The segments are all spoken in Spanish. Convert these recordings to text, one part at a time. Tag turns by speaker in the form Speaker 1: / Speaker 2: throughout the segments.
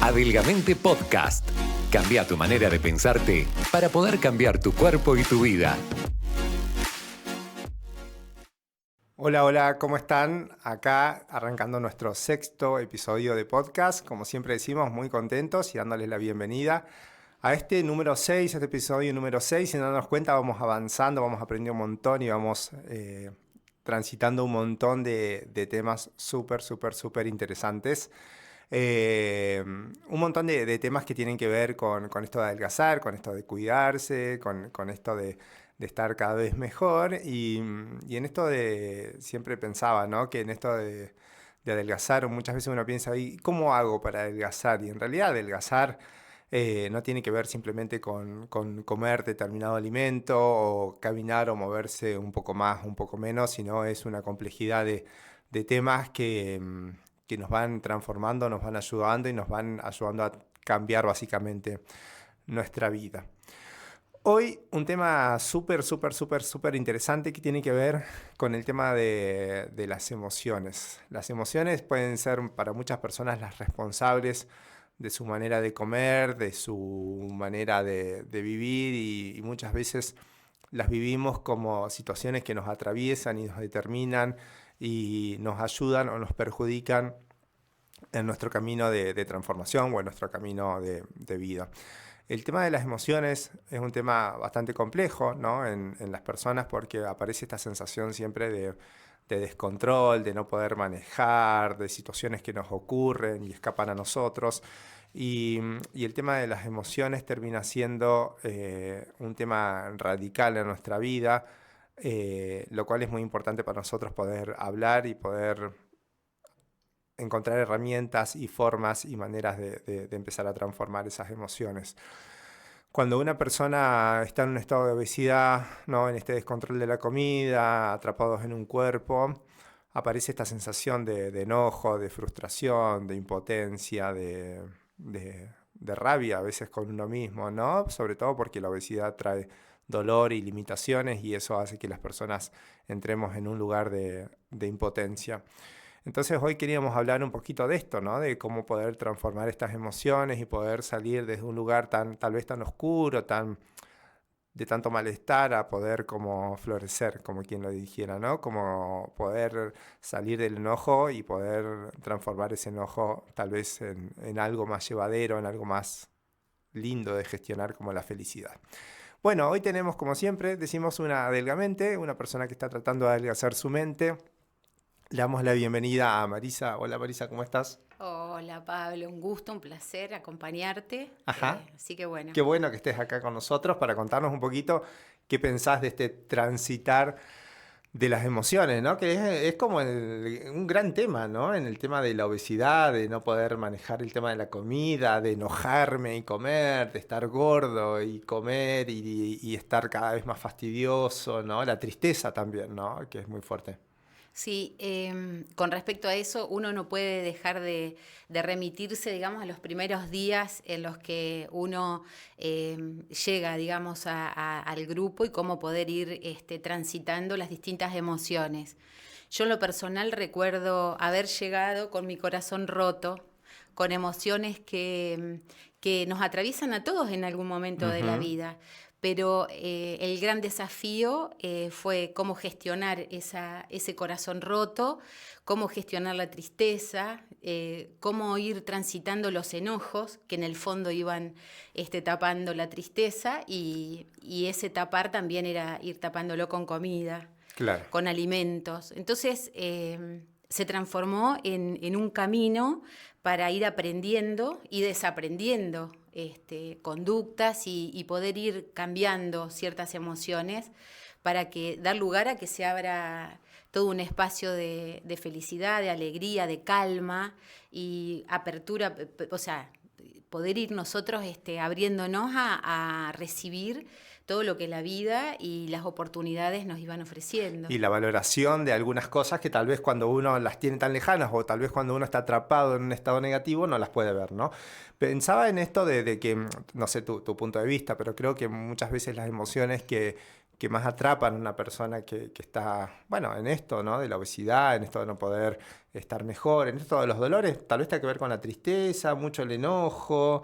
Speaker 1: Adelgamente Podcast. Cambia tu manera de pensarte para poder cambiar tu cuerpo y tu vida.
Speaker 2: Hola, hola, ¿cómo están? Acá arrancando nuestro sexto episodio de podcast. Como siempre decimos, muy contentos y dándoles la bienvenida a este número 6, este episodio número 6. Sin darnos cuenta, vamos avanzando, vamos aprendiendo un montón y vamos transitando un montón de temas súper interesantes. Un montón de temas que tienen que ver con esto de adelgazar, con esto de cuidarse, con esto de estar cada vez mejor y en esto de, siempre pensaba, ¿no? Que en esto de adelgazar, muchas veces uno piensa, ¿y cómo hago para adelgazar? Y en realidad adelgazar no tiene que ver simplemente con comer determinado alimento o caminar o moverse un poco más, un poco menos, sino es una complejidad de temas que nos van transformando, nos van ayudando y nos van ayudando a cambiar básicamente nuestra vida. Hoy un tema súper interesante que tiene que ver con el tema de las emociones. Las emociones pueden ser para muchas personas las responsables de su manera de comer, de su manera de vivir y muchas veces las vivimos como situaciones que nos atraviesan y nos determinan y nos ayudan o nos perjudican en nuestro camino de transformación o en nuestro camino de vida. El tema de las emociones es un tema bastante complejo, ¿no? en las personas porque aparece esta sensación siempre de descontrol, de no poder manejar, de situaciones que nos ocurren y escapan a nosotros. Y el tema de las emociones termina siendo un tema radical en nuestra vida, lo cual es muy importante para nosotros poder hablar y poder encontrar herramientas y formas y maneras de empezar a transformar esas emociones. Cuando una persona está en un estado de obesidad, ¿no? En este descontrol de la comida, atrapados en un cuerpo, aparece esta sensación de enojo, de frustración, de impotencia, de rabia a veces con uno mismo, ¿no? Sobre todo porque la obesidad trae dolor y limitaciones y eso hace que las personas entremos en un lugar de impotencia. Entonces hoy queríamos hablar un poquito de esto, ¿no? De cómo poder transformar estas emociones y poder salir desde un lugar tal vez tan oscuro, de tanto malestar, a poder como florecer, como quien lo dijera, ¿no? Como poder salir del enojo y poder transformar ese enojo tal vez en algo más llevadero, en algo más lindo de gestionar como la felicidad. Bueno, hoy tenemos como siempre, decimos una adelgamente, una persona que está tratando de adelgazar su mente. Le damos la bienvenida a Marisa. Hola Marisa, ¿cómo estás?
Speaker 3: Hola Pablo, un gusto, un placer acompañarte.
Speaker 2: Ajá.
Speaker 3: Así que bueno.
Speaker 2: Qué bueno que estés acá con nosotros para contarnos un poquito qué pensás de este transitar de las emociones, ¿no? Que es como un gran tema, ¿no? En el tema de la obesidad, de no poder manejar el tema de la comida, de enojarme y comer, de estar gordo y comer y estar cada vez más fastidioso, ¿no? La tristeza también, ¿no? Que es muy fuerte.
Speaker 3: Sí, con respecto a eso, uno no puede dejar de remitirse, digamos, a los primeros días en los que uno llega, digamos, al grupo y cómo poder ir transitando las distintas emociones. Yo en lo personal recuerdo haber llegado con mi corazón roto, con emociones que nos atraviesan a todos en algún momento de la vida. Pero el gran desafío fue cómo gestionar ese corazón roto, cómo gestionar la tristeza, cómo ir transitando los enojos que en el fondo iban tapando la tristeza y ese tapar también era ir tapándolo con comida,
Speaker 2: Claro.
Speaker 3: con alimentos. Entonces se transformó en un camino para ir aprendiendo y desaprendiendo conductas y poder ir cambiando ciertas emociones para dar lugar a que se abra todo un espacio de felicidad, de alegría, de calma y apertura, o sea, poder ir nosotros abriéndonos a recibir todo lo que la vida y las oportunidades nos iban ofreciendo.
Speaker 2: Y la valoración de algunas cosas que tal vez cuando uno las tiene tan lejanas o tal vez cuando uno está atrapado en un estado negativo no las puede ver, ¿no? Pensaba en esto de que, no sé tu punto de vista, pero creo que muchas veces las emociones que que más atrapan a una persona que está, bueno, en esto, ¿no? De la obesidad, en esto de no poder estar mejor, en esto de los dolores, tal vez tenga que ver con la tristeza, mucho el enojo,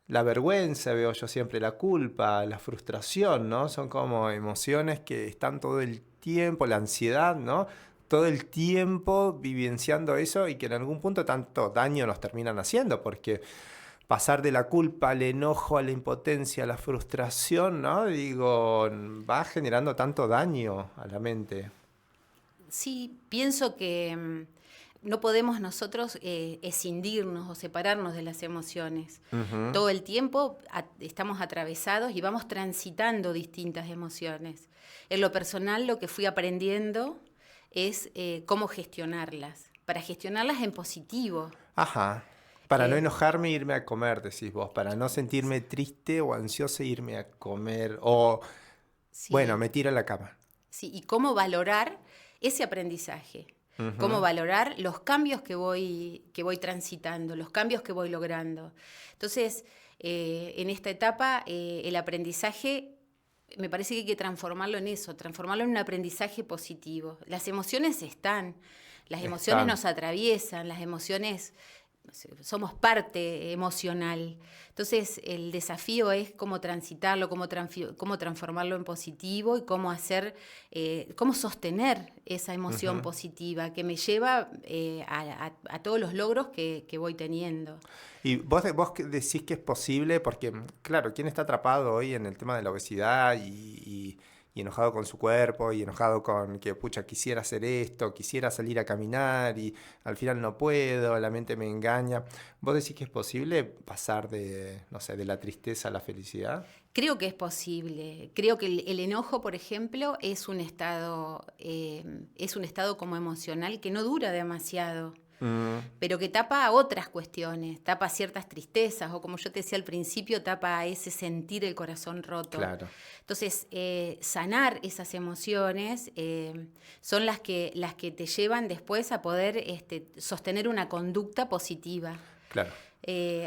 Speaker 2: la vergüenza, veo yo siempre, la culpa, la frustración, ¿no? Son como emociones que están todo el tiempo, la ansiedad, ¿no? Todo el tiempo vivenciando eso y que en algún punto tanto daño nos terminan haciendo, porque pasar de la culpa al enojo, a la impotencia, a la frustración, ¿no? Digo, va generando tanto daño a la mente.
Speaker 3: Sí, pienso que no podemos nosotros escindirnos o separarnos de las emociones.
Speaker 2: Ujú.
Speaker 3: Todo el tiempo estamos atravesados y vamos transitando distintas emociones. En lo personal, lo que fui aprendiendo es cómo gestionarlas, para gestionarlas en positivo.
Speaker 2: Ajá. Para no
Speaker 3: Eh,
Speaker 2: enojarme e irme a comer, decís vos. Para no sentirme triste o ansioso e irme a comer. O, bueno,
Speaker 3: sí,
Speaker 2: me tiro a la cama.
Speaker 3: sí, y cómo valorar ese aprendizaje. Cómo
Speaker 2: Ujú.
Speaker 3: valorar los cambios que voy transitando, los cambios que voy logrando. Entonces, en esta etapa, el aprendizaje, me parece que hay que transformarlo en eso, transformarlo en un aprendizaje positivo. Las emociones están, las emociones
Speaker 2: Están.
Speaker 3: nos atraviesan, las emociones, no sé, somos parte emocional. Entonces, el desafío es cómo transitarlo, cómo transformarlo en positivo y cómo hacer, cómo sostener esa emoción
Speaker 2: Ujú.
Speaker 3: positiva que me lleva a todos los logros que voy teniendo.
Speaker 2: Y vos decís que es posible, porque, claro, ¿quién está atrapado hoy en el tema de la obesidad y enojado con su cuerpo y enojado con que, pucha, quisiera hacer esto, quisiera salir a caminar y al final no puedo, la mente me engaña? ¿Vos decís que es posible pasar de, no sé, de la tristeza a la felicidad?
Speaker 3: Creo que es posible. Creo que el enojo, por ejemplo, es un estado como emocional que no dura demasiado,
Speaker 2: Mm,
Speaker 3: pero que tapa otras cuestiones, tapa ciertas tristezas, o como yo te decía al principio, tapa ese sentir el corazón roto.
Speaker 2: claro,
Speaker 3: Entonces, sanar esas emociones son las que te llevan después a poder sostener una conducta positiva.
Speaker 2: claro.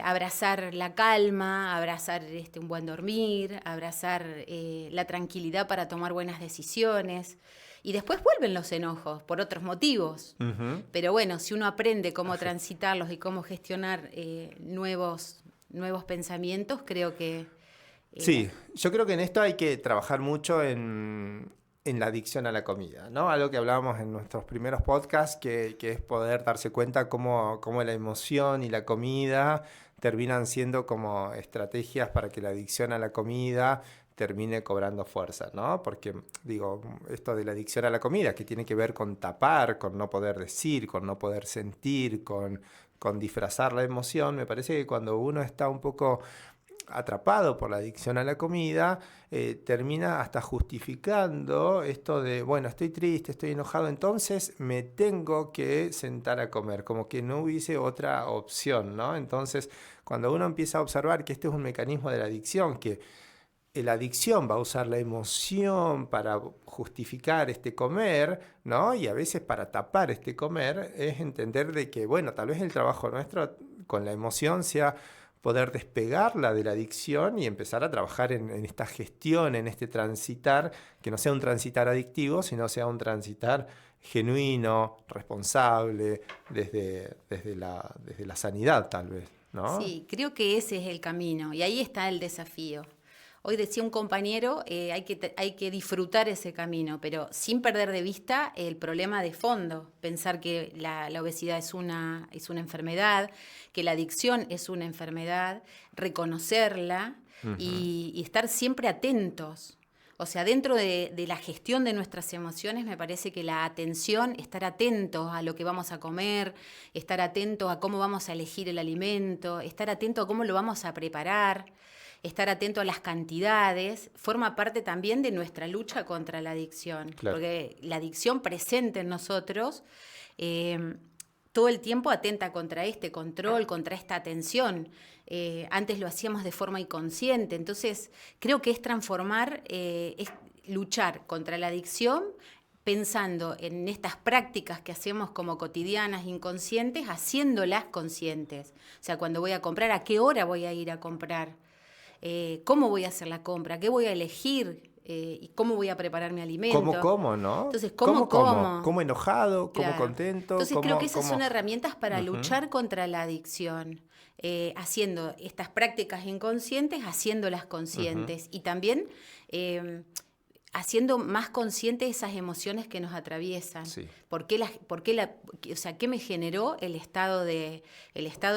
Speaker 3: Abrazar la calma, abrazar un buen dormir, abrazar la tranquilidad para tomar buenas decisiones. Y después vuelven los enojos por otros motivos.
Speaker 2: Ujú.
Speaker 3: Pero bueno, si uno aprende cómo
Speaker 2: Afecto.
Speaker 3: transitarlos y cómo gestionar nuevos pensamientos, creo que
Speaker 2: Sí, yo creo que en esto hay que trabajar mucho en la adicción a la comida, ¿no? Algo que hablábamos en nuestros primeros podcasts, que es poder darse cuenta cómo la emoción y la comida terminan siendo como estrategias para que la adicción a la comida termine cobrando fuerza, ¿no? Porque, digo, esto de la adicción a la comida, que tiene que ver con tapar, con no poder decir, con no poder sentir, con disfrazar la emoción, me parece que cuando uno está un poco atrapado por la adicción a la comida, termina hasta justificando esto de, bueno, estoy triste, estoy enojado, entonces me tengo que sentar a comer, como que no hubiese otra opción, ¿no? Entonces, cuando uno empieza a observar que este es un mecanismo de la adicción, que la adicción va a usar la emoción para justificar este comer, ¿no? Y a veces para tapar este comer, es entender de que, bueno, tal vez el trabajo nuestro con la emoción sea poder despegarla de la adicción y empezar a trabajar en esta gestión, en este transitar, que no sea un transitar adictivo, sino sea un transitar genuino, responsable, desde la sanidad tal vez, ¿no?
Speaker 3: sí, creo que ese es el camino y ahí está el desafío. Hoy decía un compañero, hay que disfrutar ese camino, pero sin perder de vista el problema de fondo, pensar que la obesidad es una enfermedad, que la adicción es una enfermedad, reconocerla
Speaker 2: Ujú.
Speaker 3: y estar siempre atentos. O sea, dentro de la gestión de nuestras emociones, me parece que la atención, estar atentos a lo que vamos a comer, estar atentos a cómo vamos a elegir el alimento, estar atento a cómo lo vamos a preparar, estar atento a las cantidades, forma parte también de nuestra lucha contra la adicción.
Speaker 2: Claro.
Speaker 3: Porque la adicción presente en nosotros todo el tiempo atenta contra este control, contra esta atención. Antes lo hacíamos de forma inconsciente. Entonces, creo que es transformar, es luchar contra la adicción pensando en estas prácticas que hacemos como cotidianas, inconscientes, haciéndolas conscientes. O sea, cuando voy a comprar, ¿a qué hora voy a ir a comprar? ¿Cómo voy a hacer la compra? ¿Qué voy a elegir? ¿Y cómo voy a preparar mi alimento?
Speaker 2: ¿Cómo como, no?
Speaker 3: Entonces, ¿cómo como?
Speaker 2: ¿Cómo enojado? ¿Cómo
Speaker 3: Claro.
Speaker 2: contento?
Speaker 3: Entonces creo que esas son herramientas para
Speaker 2: Ujú.
Speaker 3: luchar contra la adicción, haciendo estas prácticas inconscientes, haciéndolas conscientes y también haciendo más conscientes esas emociones que nos atraviesan.
Speaker 2: Sí.
Speaker 3: O sea, ¿qué me generó el estado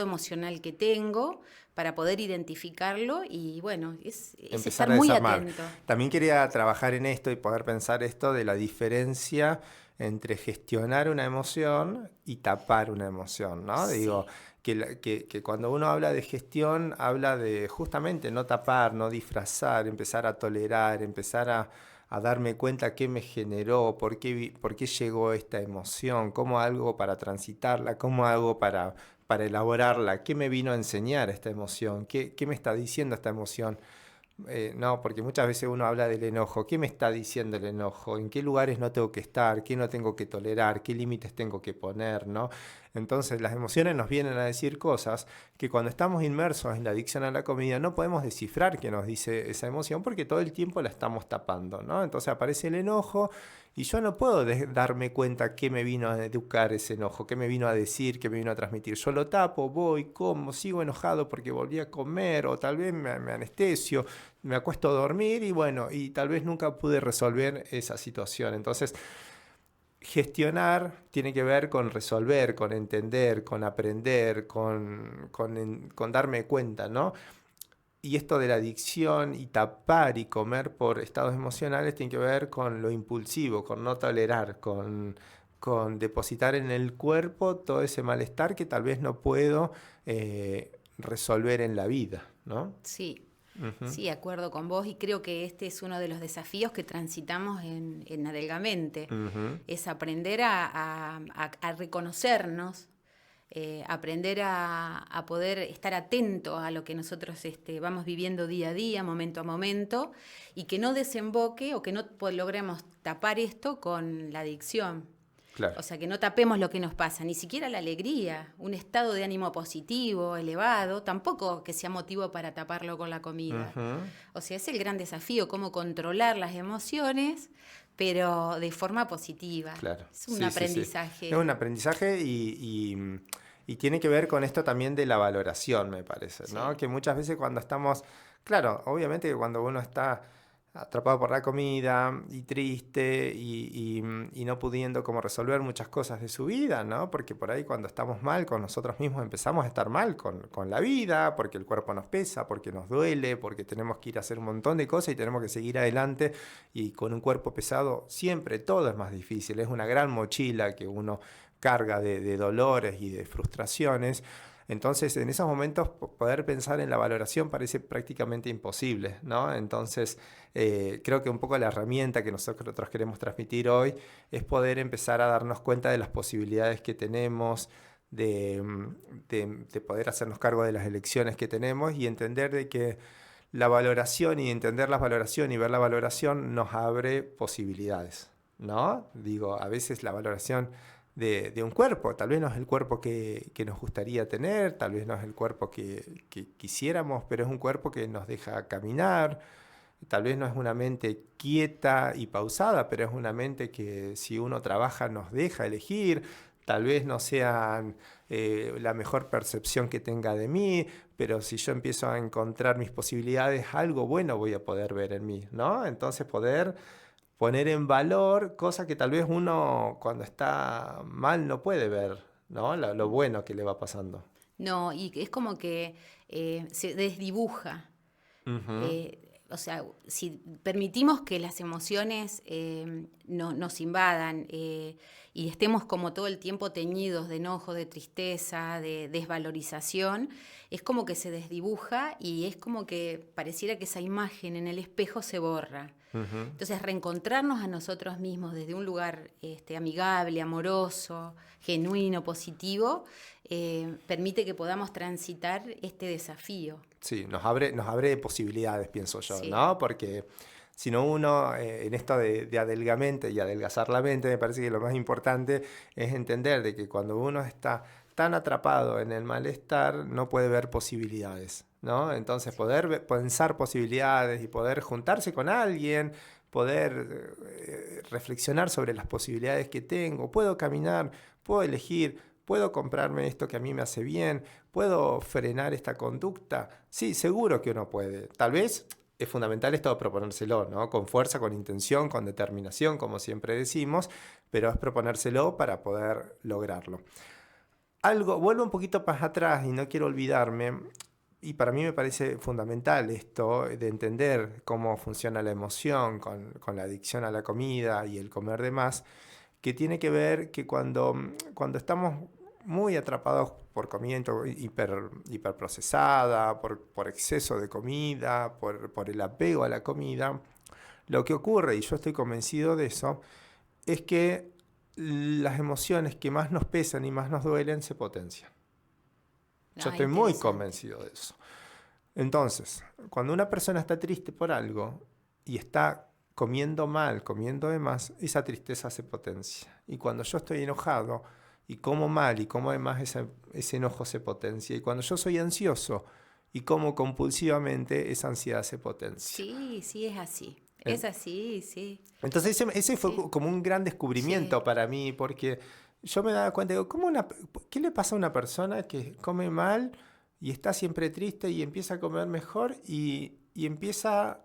Speaker 3: emocional que tengo para poder identificarlo? Y bueno, es
Speaker 2: Empezar
Speaker 3: estar
Speaker 2: a
Speaker 3: muy
Speaker 2: desarmar.
Speaker 3: atento.
Speaker 2: También quería trabajar en esto y poder pensar esto de la diferencia entre gestionar una emoción y tapar una emoción, ¿no?
Speaker 3: Sí.
Speaker 2: Digo, que cuando uno habla de gestión, habla de justamente no tapar, no disfrazar, empezar a tolerar, empezar a darme cuenta qué me generó, por qué llegó esta emoción, cómo hago para transitarla, cómo hago para elaborarla, qué me vino a enseñar esta emoción, qué me está diciendo esta emoción. No, porque muchas veces uno habla del enojo. ¿Qué me está diciendo el enojo? ¿En qué lugares no tengo que estar? ¿Qué no tengo que tolerar? ¿Qué límites tengo que poner? ¿No? Entonces las emociones nos vienen a decir cosas que cuando estamos inmersos en la adicción a la comida no podemos descifrar qué nos dice esa emoción porque todo el tiempo la estamos tapando, ¿no? Entonces aparece el enojo y yo no puedo darme cuenta qué me vino a educar ese enojo, qué me vino a decir, qué me vino a transmitir. Yo lo tapo, voy, como, sigo enojado porque volví a comer o tal vez me anestesio, me acuesto a dormir y bueno, y tal vez nunca pude resolver esa situación. Entonces, gestionar tiene que ver con resolver, con entender, con aprender, con darme cuenta, ¿no? Y esto de la adicción y tapar y comer por estados emocionales tiene que ver con lo impulsivo, con no tolerar, con depositar en el cuerpo todo ese malestar que tal vez no puedo resolver en la vida, ¿no?
Speaker 3: Sí.
Speaker 2: Uh-huh.
Speaker 3: Sí, de acuerdo con vos, y creo que este es uno de los desafíos que transitamos en Adelgamente, es aprender a reconocernos, aprender a poder estar atento a lo que nosotros vamos viviendo día a día, momento a momento, y que no desemboque o que no logremos tapar esto con la adicción.
Speaker 2: Claro.
Speaker 3: O sea, que no tapemos lo que nos pasa, ni siquiera la alegría, un estado de ánimo positivo, elevado, tampoco que sea motivo para taparlo con la comida. O sea, es el gran desafío, cómo controlar las emociones, pero de forma positiva.
Speaker 2: Claro.
Speaker 3: Es un aprendizaje.
Speaker 2: Sí. Es un aprendizaje y tiene que ver con esto también de la valoración, me parece, ¿no?
Speaker 3: Sí.
Speaker 2: Que muchas veces cuando estamos, claro, obviamente que cuando uno está atrapado por la comida y triste y no pudiendo como resolver muchas cosas de su vida, ¿no? Porque por ahí cuando estamos mal con nosotros mismos empezamos a estar mal con la vida, porque el cuerpo nos pesa, porque nos duele, porque tenemos que ir a hacer un montón de cosas y tenemos que seguir adelante, y con un cuerpo pesado siempre todo es más difícil, es una gran mochila que uno carga de dolores y de frustraciones. Entonces, en esos momentos, poder pensar en la valoración parece prácticamente imposible, ¿no? Entonces, creo que un poco la herramienta que nosotros queremos transmitir hoy es poder empezar a darnos cuenta de las posibilidades que tenemos, de poder hacernos cargo de las elecciones que tenemos y entender de que la valoración y entender la valoración y ver la valoración nos abre posibilidades, ¿no? Digo, a veces la valoración de un cuerpo, tal vez no es el cuerpo que nos gustaría tener, tal vez no es el cuerpo que quisiéramos, pero es un cuerpo que nos deja caminar, tal vez no es una mente quieta y pausada, pero es una mente que si uno trabaja nos deja elegir, tal vez no sea la mejor percepción que tenga de mí, pero si yo empiezo a encontrar mis posibilidades, algo bueno voy a poder ver en mí, ¿no? Entonces poder poner en valor cosas que tal vez uno cuando está mal no puede ver, ¿no? Lo bueno que le va pasando.
Speaker 3: No, y es como que se desdibuja. O sea, si permitimos que las emociones nos invadan y estemos como todo el tiempo teñidos de enojo, de tristeza, de desvalorización, es como que se desdibuja y es como que pareciera que esa imagen en el espejo se borra. Entonces, reencontrarnos a nosotros mismos desde un lugar amigable, amoroso, genuino, positivo, permite que podamos transitar este desafío.
Speaker 2: Sí, nos abre posibilidades, pienso yo,
Speaker 3: Sí.
Speaker 2: ¿no? Porque si no uno, en esto de adelgamente y adelgazar la mente, me parece que lo más importante es entender de que cuando uno está tan atrapado en el malestar, no puede ver posibilidades, ¿no? Entonces poder pensar posibilidades y poder juntarse con alguien poder reflexionar sobre las posibilidades que tengo. Puedo caminar, puedo elegir, puedo comprarme esto que a mí me hace bien, puedo frenar esta conducta. Sí, seguro que uno puede. Tal vez es fundamental esto de proponérselo, ¿no? Con fuerza, con intención, con determinación, como siempre decimos, pero es proponérselo para poder lograrlo. Vuelvo un poquito más atrás y no quiero olvidarme, y para mí me parece fundamental esto de entender cómo funciona la emoción con la adicción a la comida y el comer de más, que tiene que ver que cuando estamos muy atrapados por comida hiperprocesada, por exceso de comida, por el apego a la comida, lo que ocurre, y yo estoy convencido de eso, es que las emociones que más nos pesan y más nos duelen se potencian. Yo estoy muy convencido de eso. Entonces, cuando una persona está triste por algo y está comiendo mal, comiendo de más, esa tristeza se potencia. Y cuando yo estoy enojado y como mal y como de más, ese enojo se potencia. Y cuando yo soy ansioso y como compulsivamente, esa ansiedad se potencia.
Speaker 3: Sí, es así. Es así, sí.
Speaker 2: Entonces ese fue como un gran descubrimiento para mí, porque yo me daba cuenta, digo, ¿qué le pasa a una persona que come mal y está siempre triste y empieza a comer mejor y empieza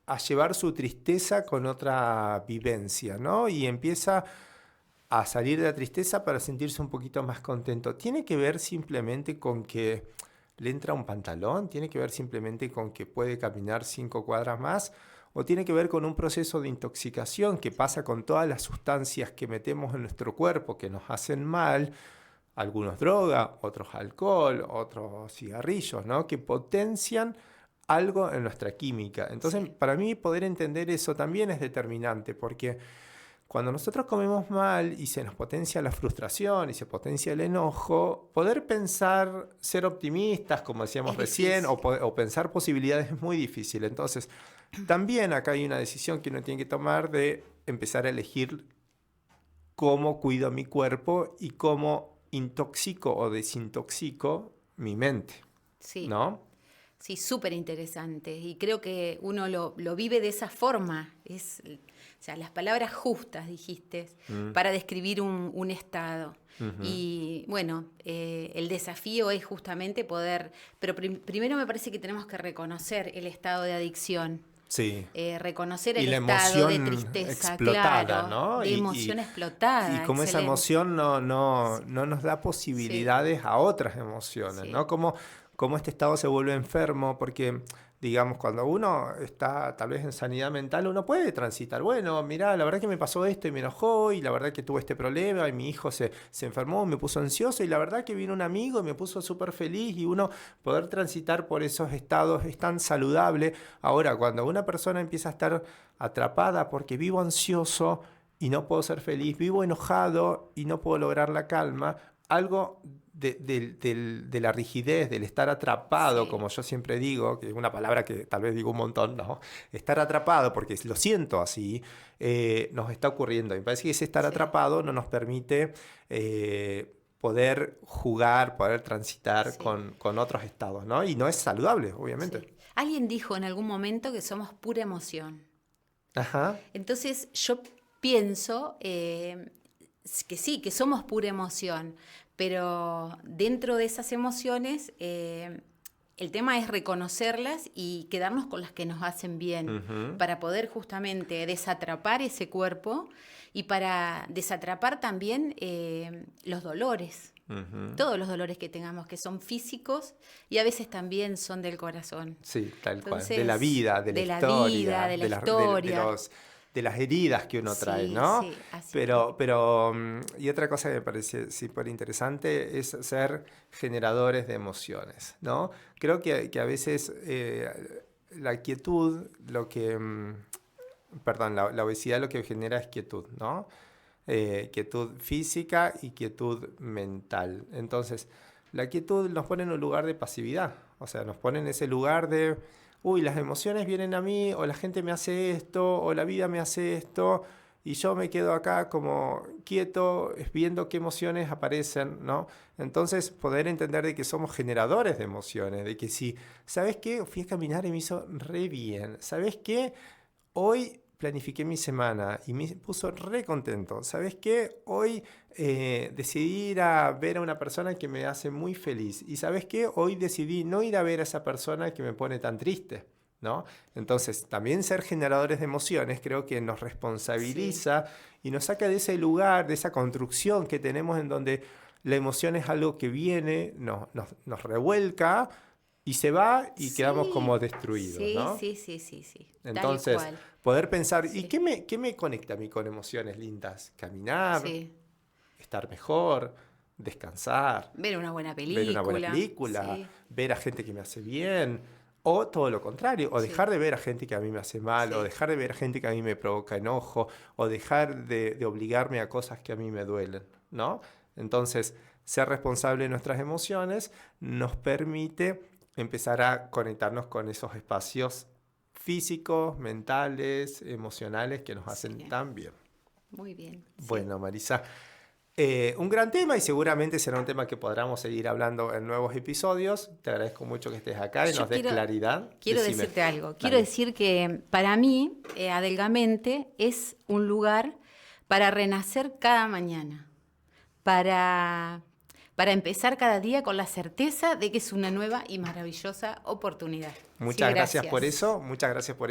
Speaker 2: a llevar su tristeza con otra vivencia, ¿no? Y empieza a salir de la tristeza para sentirse un poquito más contento? ¿Tiene que ver simplemente con que le entra un pantalón? ¿Tiene que ver simplemente con que puede caminar 5 cuadras más? ¿O tiene que ver con un proceso de intoxicación que pasa con todas las sustancias que metemos en nuestro cuerpo que nos hacen mal? Algunos droga, otros alcohol, otros cigarrillos, ¿no? Que potencian algo en nuestra química. Entonces, para mí poder entender eso también es determinante, porque cuando nosotros comemos mal y se nos potencia la frustración y se potencia el enojo, poder pensar, ser optimistas, como decíamos recién, o pensar posibilidades es muy difícil. Entonces, también acá hay una decisión que uno tiene que tomar de empezar a elegir cómo cuido mi cuerpo y cómo intoxico o desintoxico mi mente, ¿no?
Speaker 3: Sí, súper interesante. Y creo que uno lo vive de esa forma. O sea, las palabras justas, dijiste, para describir un estado. Y bueno, el desafío es justamente poder... Pero primero me parece que tenemos que reconocer el estado de adicción.
Speaker 2: Sí.
Speaker 3: Reconocer el estado de tristeza,
Speaker 2: explotada,
Speaker 3: claro,
Speaker 2: ¿no?
Speaker 3: De emoción explotada.
Speaker 2: Y cómo esa emoción no nos da posibilidades a otras emociones, ¿no? Cómo este estado se vuelve enfermo, porque, digamos, cuando uno está tal vez en sanidad mental, uno puede transitar, bueno, mirá, la verdad que me pasó esto y me enojó, y la verdad que tuve este problema, y mi hijo se enfermó, me puso ansioso, y la verdad que vino un amigo y me puso súper feliz, y uno poder transitar por esos estados es tan saludable. Ahora, cuando una persona empieza a estar atrapada porque vivo ansioso y no puedo ser feliz, vivo enojado y no puedo lograr la calma, algo de la rigidez, del estar atrapado, como yo siempre digo, que es una palabra que tal vez digo un montón, ¿no? Estar atrapado, porque lo siento así, nos está ocurriendo. Me parece que ese estar atrapado no nos permite poder jugar, poder transitar con otros estados, ¿no? Y no es saludable, obviamente.
Speaker 3: Sí. Alguien dijo en algún momento que somos pura emoción.
Speaker 2: Ajá.
Speaker 3: Entonces yo pienso que sí, que somos pura emoción, pero dentro de esas emociones el tema es reconocerlas y quedarnos con las que nos hacen bien, para poder justamente desatrapar ese cuerpo y para desatrapar también los dolores, todos los dolores que tengamos, que son físicos y a veces también son del corazón.
Speaker 2: Sí, tal cual. De la vida, de la historia. De las heridas que uno trae, ¿no?
Speaker 3: Sí, así.
Speaker 2: Pero y otra cosa que me parece súper interesante es ser generadores de emociones, ¿no? Creo que a veces la quietud, la obesidad lo que genera es quietud, ¿no? Quietud física y quietud mental. Entonces, la quietud nos pone en un lugar de pasividad, o sea, nos pone en ese lugar de... Uy, las emociones vienen a mí, o la gente me hace esto, o la vida me hace esto, y yo me quedo acá como quieto, viendo qué emociones aparecen, ¿no? Entonces, poder entender de que somos generadores de emociones, de que si, ¿sabes qué? Fui a caminar y me hizo re bien. ¿Sabes qué? Hoy planifiqué mi semana y me puso re contento. ¿Sabes qué? Hoy decidí ir a ver a una persona que me hace muy feliz. Y ¿sabes qué? Hoy decidí no ir a ver a esa persona que me pone tan triste, ¿no? Entonces, también ser generadores de emociones creo que nos responsabiliza y nos saca de ese lugar, de esa construcción que tenemos en donde la emoción es algo que viene, nos revuelca y se va y quedamos como destruidos, ¿no?
Speaker 3: Sí.
Speaker 2: Entonces,
Speaker 3: Tal cual.
Speaker 2: poder pensar, ¿y qué me conecta a mí con emociones lindas? Caminar,
Speaker 3: Sí.
Speaker 2: estar mejor, descansar,
Speaker 3: Ver una buena película.
Speaker 2: ver una buena película,
Speaker 3: Sí.
Speaker 2: ver a gente que me hace bien, o todo lo contrario, o dejar de ver a gente que a mí me hace mal, o dejar de ver a gente que a mí me provoca enojo, o dejar de obligarme a cosas que a mí me duelen, ¿no? Entonces, ser responsable de nuestras emociones nos permite empezar a conectarnos con esos espacios físicos, mentales, emocionales que nos hacen tan bien.
Speaker 3: Muy bien. Sí.
Speaker 2: Bueno, Marisa, un gran tema y seguramente será un tema que podamos seguir hablando en nuevos episodios. Te agradezco mucho que estés acá y nos des claridad.
Speaker 3: Quiero
Speaker 2: Decime.
Speaker 3: decirte algo.
Speaker 2: Dale.
Speaker 3: Quiero decir que para mí, Adelgamente es un lugar para renacer cada mañana, para empezar cada día con la certeza de que es una nueva y maravillosa oportunidad.
Speaker 2: Muchas
Speaker 3: Sí,
Speaker 2: gracias por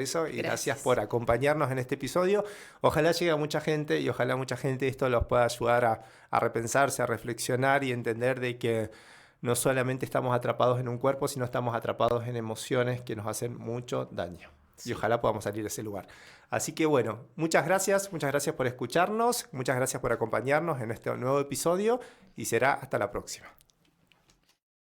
Speaker 2: eso y gracias por acompañarnos en este episodio. Ojalá llegue a mucha gente y ojalá mucha gente esto los pueda ayudar a repensarse, a reflexionar y entender de que no solamente estamos atrapados en un cuerpo, sino estamos atrapados en emociones que nos hacen mucho daño. Sí. Y ojalá podamos salir de ese lugar. Así que bueno, muchas gracias por escucharnos, muchas gracias por acompañarnos en este nuevo episodio y será hasta la próxima.